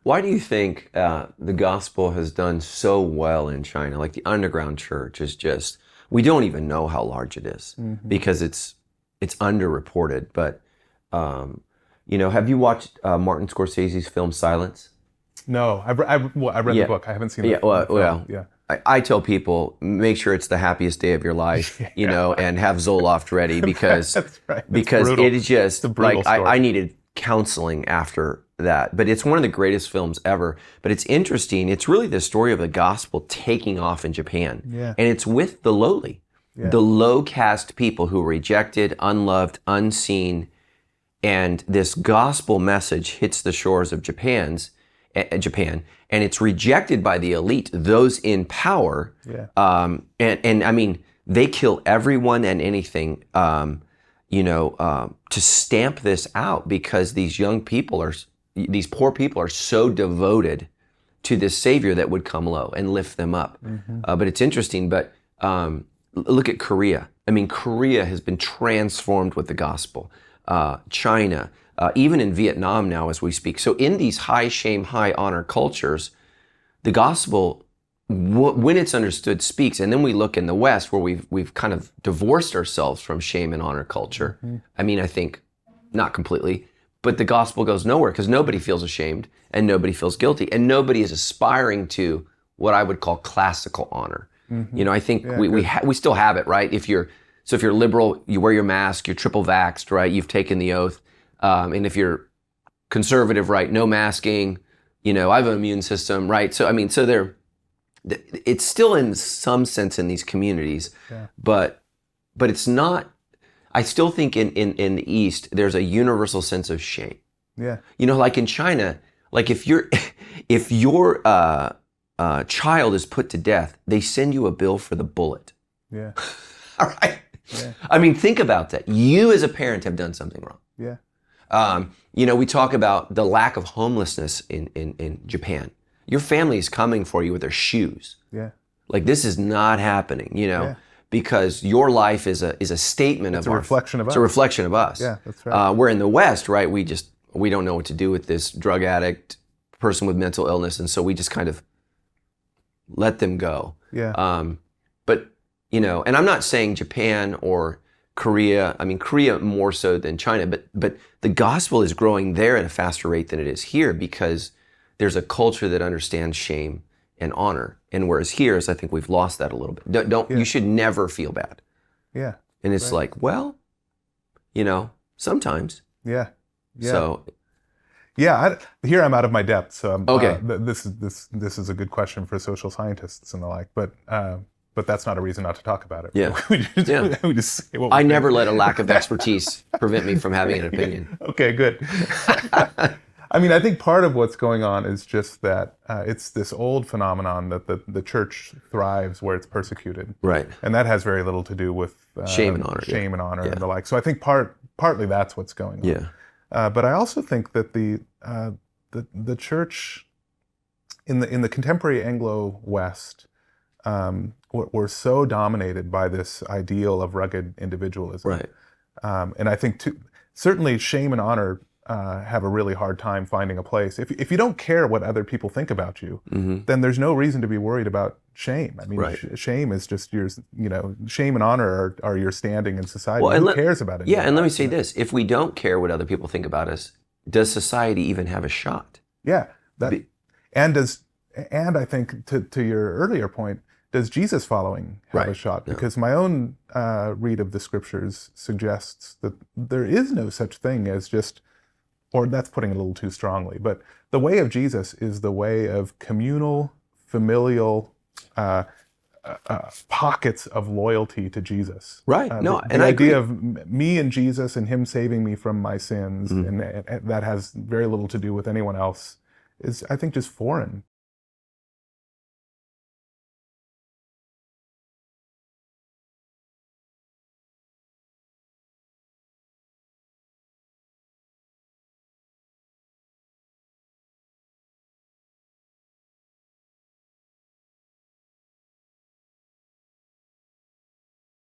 Why do you think the gospel has done so well in China? Like the underground church is just, we don't even know how large it is because it's underreported. But, have you watched Martin Scorsese's film Silence? No, I read the book. I haven't seen Yeah, the film. well, I tell people, make sure it's the happiest day of your life, and have Zoloft ready because That's right. because it is just like story. I needed counseling after that. But it's one of the greatest films ever. But it's interesting. It's really the story of the gospel taking off in Japan. Yeah. And it's with the lowly, the low caste people who were rejected, unloved, unseen. And this gospel message hits the shores of Japan, and it's rejected by the elite, those in power. Yeah. And I mean, they kill everyone and anything, to stamp this out because these these poor people are so devoted to this Savior that would come low and lift them up. But it's interesting. But look at Korea. I mean, Korea has been transformed with the gospel. China, even in Vietnam now as we speak. So in these high shame, high honor cultures, the gospel, when it's understood, speaks. And then we look in the West where we've kind of divorced ourselves from shame and honor culture. I mean, I think not completely, but the gospel goes nowhere because nobody feels ashamed and nobody feels guilty and nobody is aspiring to what I would call classical honor. I think we still have it, right? If you're liberal, you wear your mask, you're triple vaxxed, right? You've taken the oath. And if you're conservative, right, no masking, I have an immune system, right? So, I mean, it's still in some sense in these communities, but it's not, I still think in the East, there's a universal sense of shame. Yeah. Like in China, like if your child is put to death, they send you a bill for the bullet. Yeah. All right. Yeah. I mean, think about that. You as a parent have done something wrong. Yeah. We talk about the lack of homelessness in Japan. Your family is coming for you with their shoes. Yeah. Like this is not happening, because your life is a statement It's a reflection of us. It's a reflection of us. Yeah, that's right. We're in the West, right? We don't know what to do with this drug addict person with mental illness, and so we just kind of let them go. Yeah. But and I'm not saying Japan or Korea. I mean, Korea more so than China, but the gospel is growing there at a faster rate than it is here because there's a culture that understands shame and honor. And whereas here is, I think we've lost that a little bit. You should never feel bad. Yeah. And it's like, well, sometimes. Yeah. Yeah. So. Yeah. Here I'm out of my depth. So okay. This is a good question for social scientists and the like, but that's not a reason not to talk about it. Yeah. we just say what we I think. never let a lack of expertise prevent me from having an opinion. Okay, good. I mean, I think part of what's going on is just that it's this old phenomenon that the church thrives where it's persecuted. Right. And that has very little to do with shame and honor. And the like. So I think partly that's what's going on. Yeah. But I also think that the church in the contemporary Anglo West, we're so dominated by this ideal of rugged individualism. Right. And I think certainly shame and honor have a really hard time finding a place. If you don't care what other people think about you, then there's no reason to be worried about shame. I mean, shame is just shame and honor are your standing in society. Well, Who cares about it? Yeah, and let me say this. If we don't care what other people think about us, does society even have a shot? Yeah. And I think to your earlier point, does Jesus following have a shot? Because my own read of the scriptures suggests that there is no such thing as just, or that's putting it a little too strongly, but the way of Jesus is the way of communal, familial pockets of loyalty to Jesus. Right. The idea of me and Jesus and him saving me from my sins, and that has very little to do with anyone else, is I think just foreign